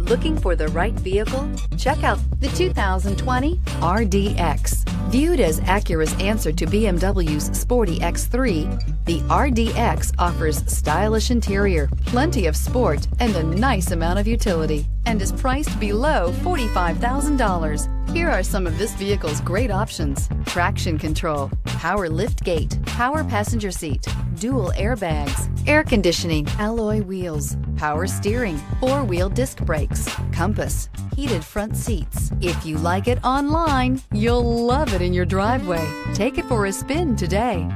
Looking for the right vehicle? Check out the 2020 RDX. Viewed as Acura's answer to BMW's sporty X3, the RDX offers stylish interior, plenty of sport, and a nice amount of utility, and is priced below $45,000. Here are some of this vehicle's great options: traction control, power lift gate, power passenger seat, dual airbags, air conditioning, alloy wheels, power steering, four-wheel disc brakes, compass, heated front seats. If you like it online, you'll love it in your driveway. Take it for a spin today.